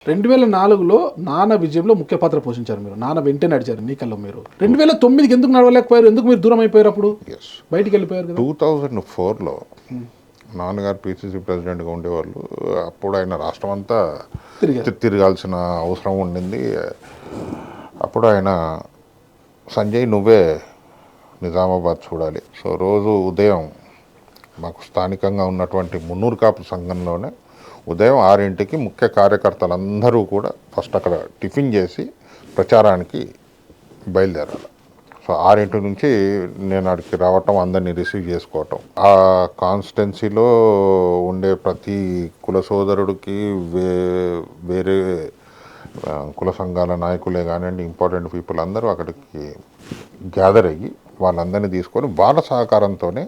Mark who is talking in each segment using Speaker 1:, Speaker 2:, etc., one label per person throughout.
Speaker 1: 2004లో నాన్న విజయంలో ముఖ్య పాత్ర పోషించారు మీరు. నాన్న వెంటే నడిచారు ఎన్నికల్లో మీరు. 2009కి ఎందుకు నడవలేకపోయారు? ఎందుకు మీరు దూరం అయిపోయారు అప్పుడు?
Speaker 2: ఎస్
Speaker 1: బయటికి వెళ్ళిపోయారు కదా.
Speaker 2: 2004లో నాన్నగారు పిసిసి ప్రెసిడెంట్గా ఉండేవాళ్ళు. అప్పుడు ఆయన రాష్ట్రం అంతా
Speaker 1: తిరిగారు.
Speaker 2: తిరగాల్సిన అవసరం ఉండింది. అప్పుడు ఆయన సంజయ్ నువ్వే నిజామాబాద్ చూడాలి. సో రోజు ఉదయం మాకు స్థానికంగా ఉన్నటువంటి మున్నూరు కాపు సంఘంలోనే ఉదయం 6ంటికి ముఖ్య కార్యకర్తలందరూ కూడా ఫస్ట్ అక్కడ టిఫిన్ చేసి ప్రచారానికి బయలుదేరాలి. సో 6 నుంచి నేను అక్కడికి రావటం, అందరినీ రిసీవ్ చేసుకోవటం, ఆ కాన్స్టిట్యున్సీలో ఉండే ప్రతి కుల సోదరుడికి వేరే కుల సంఘాల నాయకులే కానివ్వండి, ఇంపార్టెంట్ పీపుల్ అందరూ అక్కడికి గ్యాదర్ అయ్యి వాళ్ళందరినీ తీసుకొని వాళ్ళ సహకారంతోనే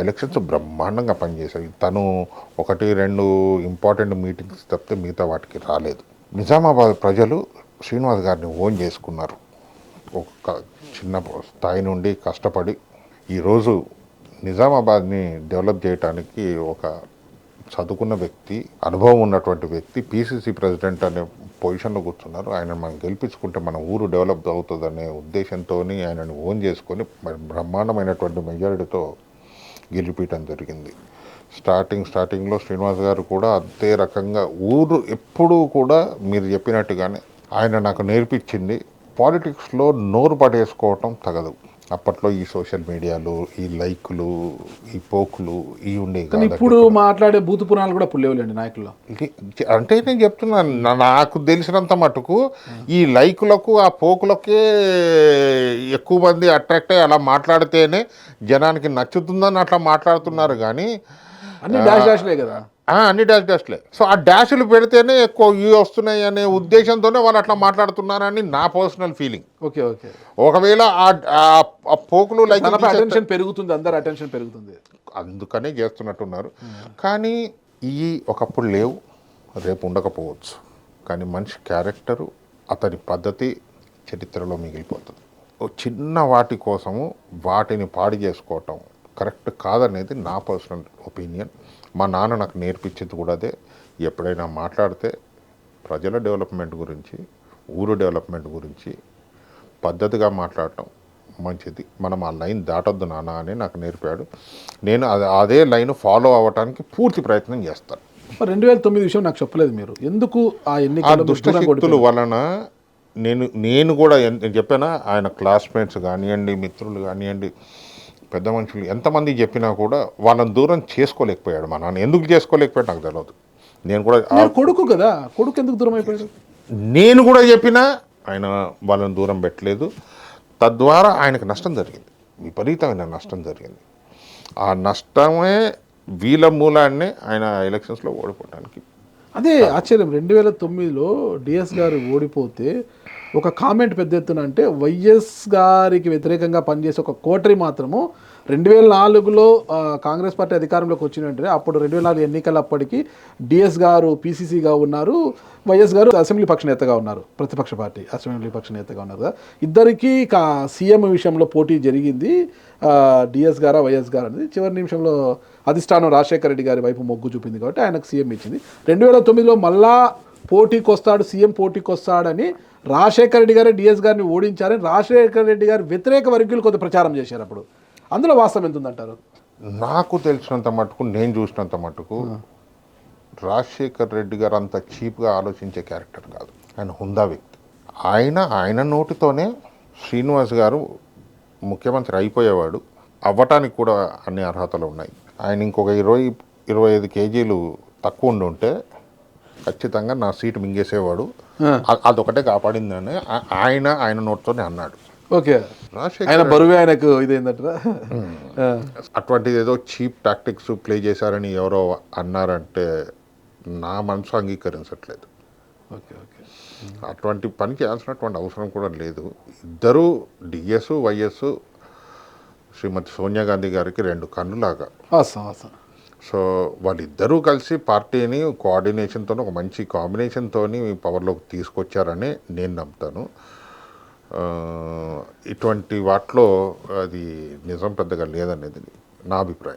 Speaker 2: ఎలక్షన్స్ బ్రహ్మాండంగా పనిచేశాయి. తను 1-2 ఇంపార్టెంట్ మీటింగ్స్ తప్పితే మిగతా వాటికి రాలేదు. నిజామాబాద్ ప్రజలు శ్రీనివాస్ గారిని ఓన్ చేసుకున్నారు. ఒక చిన్న స్థాయి నుండి కష్టపడి ఈరోజు నిజామాబాద్ని డెవలప్ చేయడానికి ఒక చదువుకున్న వ్యక్తి, అనుభవం ఉన్నటువంటి వ్యక్తి పిసిసి ప్రెసిడెంట్ అనే పొజిషన్లో కూర్చున్నారు. ఆయన మనం గెలిపించుకుంటే మన ఊరు డెవలప్ అవుతుందనే ఉద్దేశంతో ఆయనను ఓన్ చేసుకొని బ్రహ్మాండమైనటువంటి మెజారిటీతో గెలిపించడం జరిగింది. స్టార్టింగ్లో శ్రీనివాస్ గారు కూడా అదే రకంగా ఊరు ఎప్పుడూ కూడా మీరు చెప్పినట్టుగానే ఆయన నాకు నేర్పించింది, పాలిటిక్స్లో నోరు పడేసుకోవటం తగదు. అప్పట్లో ఈ సోషల్ మీడియాలు, ఈ లైకులు, ఈ పోకులు ఇవి ఉండేవి
Speaker 1: కానీ ఇప్పుడు మాట్లాడే బూతు పురాణాలు కూడా పుల్లేవులేండి నాయకుల్లో.
Speaker 2: అంటే నేను చెప్తున్నాను, నాకు తెలిసినంత మటుకు ఈ లైకులకు ఆ పోకులకే ఎక్కువ మంది అట్రాక్ట్ అయ్యి అలా మాట్లాడితేనే జనానికి నచ్చుతుందని అట్లా మాట్లాడుతున్నారు. కానీ
Speaker 1: అన్ని డాష్లే కదా,
Speaker 2: అన్ని డాష్లే. సో ఆ డాష్లు పెడితేనే ఎక్కువ ఇవి వస్తున్నాయి అనే ఉద్దేశంతోనే వాళ్ళు అట్లా మాట్లాడుతున్నారని నా పర్సనల్ ఫీలింగ్.
Speaker 1: Okay okay.
Speaker 2: ఒకవేళ ఆ పోకులు లైక్
Speaker 1: అటెన్షన్ పెరుగుతుంది, అందరు అటెన్షన్ పెరుగుతుంది,
Speaker 2: అందుకనే చేస్తున్నట్టున్నారు. కానీ ఇవి ఒకప్పుడు లేవు, రేపు ఉండకపోవచ్చు. కానీ మనిషి క్యారెక్టరు, అతని పద్ధతి చరిత్రలో మిగిలిపోతుంది. చిన్న వాటి కోసము వాటిని పాడు చేసుకోవటం కరెక్ట్ కాదనేది నా పర్సనల్ ఒపీనియన్. మా నాన్న నాకు నేర్పించేది కూడా అదే. ఎప్పుడైనా మాట్లాడితే ప్రజల డెవలప్మెంట్ గురించి, ఊరు డెవలప్మెంట్ గురించి పద్ధతిగా మాట్లాడటం మంచిది. మనం ఆ లైన్ దాటొద్దు నాన్న అని నాకు నేర్పాడు. నేను అదే లైన్ ఫాలో అవ్వడానికి పూర్తి ప్రయత్నం చేస్తాను.
Speaker 1: 2009 విషయం నాకు చెప్పలేదు మీరు. ఎందుకు ఆ ఎన్నికల
Speaker 2: దుష్టశక్తుల వలన నేను కూడా చెప్పానా, ఆయన క్లాస్మేట్స్ కానివ్వండి, మిత్రులు కానివ్వండి, పెద్ద మనుషులు ఎంతమంది చెప్పినా కూడా వాళ్ళని దూరం చేసుకోలేకపోయాడు మా నాన్న. ఎందుకు చేసుకోలేకపోయాడు నాకు తెలియదు. నేను కూడా
Speaker 1: కొడుకు కదా, కొడుకు ఎందుకు దూరం అయిపోయాడు
Speaker 2: నేను కూడా చెప్పినా ఆయన వాళ్ళని దూరం పెట్టలేదు. తద్వారా ఆయనకు నష్టం జరిగింది, విపరీతమైన నష్టం జరిగింది. ఆ నష్టమే వీళ్ళ మూలాన్ని ఆయన ఎలక్షన్స్లో ఓడిపోవడానికి.
Speaker 1: అదే ఆశ్చర్యం. 2009లో డిఎస్ గారు ఓడిపోతే ఒక కామెంట్ పెద్ద ఎత్తున, అంటే వైఎస్ గారికి వ్యతిరేకంగా పనిచేసే ఒక కోటరీ మాత్రము 2004లో కాంగ్రెస్ పార్టీ అధికారంలోకి వచ్చిన వెంటనే, అప్పుడు 2004 ఎన్నికలు అప్పటికి డిఎస్ గారు పిసిసిగా ఉన్నారు, వైఎస్ గారు అసెంబ్లీ పక్ష నేతగా ఉన్నారు, ప్రతిపక్ష పార్టీ అసెంబ్లీ పక్ష నేతగా ఉన్నారు కదా. ఇద్దరికీ సీఎం విషయంలో పోటీ జరిగింది. డిఎస్ గారా వైఎస్ గారు అనేది చివరి నిమిషంలో అధిష్టానం రాజశేఖర రెడ్డి గారి వైపు మొగ్గు చూపింది కాబట్టి ఆయనకు సీఎం ఇచ్చింది. 2009లో మళ్ళా పోటీకి వస్తాడు, సీఎం పోటీకి వస్తాడని రాజశేఖర రెడ్డి గారే డిఎస్ గారిని ఓడించారని రాజశేఖర రెడ్డి గారి వ్యతిరేక వర్గీయులు కొంత ప్రచారం చేశారు. అప్పుడు అందులో వాస్తవం ఎంత ఉందంటారు?
Speaker 2: నాకు తెలిసినంత మటుకు, నేను చూసినంత మటుకు రాజశేఖర్ రెడ్డి గారు అంత చీప్గా ఆలోచించే క్యారెక్టర్ కాదు. ఆయన హుందా వ్యక్తి. ఆయన నోటితోనే శ్రీనివాస్ గారు ముఖ్యమంత్రి అయిపోయేవాడు, అవ్వటానికి కూడా అన్ని అర్హతలు ఉన్నాయి. ఆయన ఇంకొక 20-25 కేజీలు తక్కువ ఉంటే ఖచ్చితంగా నా సీటు మింగేసేవాడు, అదొకటే కాపాడిందని ఆయన నోటితోనే అన్నాడు.
Speaker 1: ఓకే, ఆయన బరువే ఆయనకు ఇదేంటంటారా?
Speaker 2: అటువంటిది ఏదో చీప్ టాక్టిక్స్ ప్లే చేశారని ఎవరో అన్నారంటే నా మనసు అంగీకరించట్లేదు.
Speaker 1: ఓకే ఓకే,
Speaker 2: అటువంటి పని చేయాల్సినటువంటి అవసరం కూడా లేదు. ఇద్దరు డిఎస్ వైఎస్ శ్రీమతి సోనియా గాంధీ గారికి 2 కన్నులాగా. సో వాళ్ళిద్దరూ కలిసి పార్టీని కోఆర్డినేషన్తో, ఒక మంచి కాంబినేషన్తో పవర్లోకి తీసుకొచ్చారని నేను నమ్ముతాను. ఇటువంటి వాటిలో అది నిజం పెద్దగా లేదనేది నా అభిప్రాయం.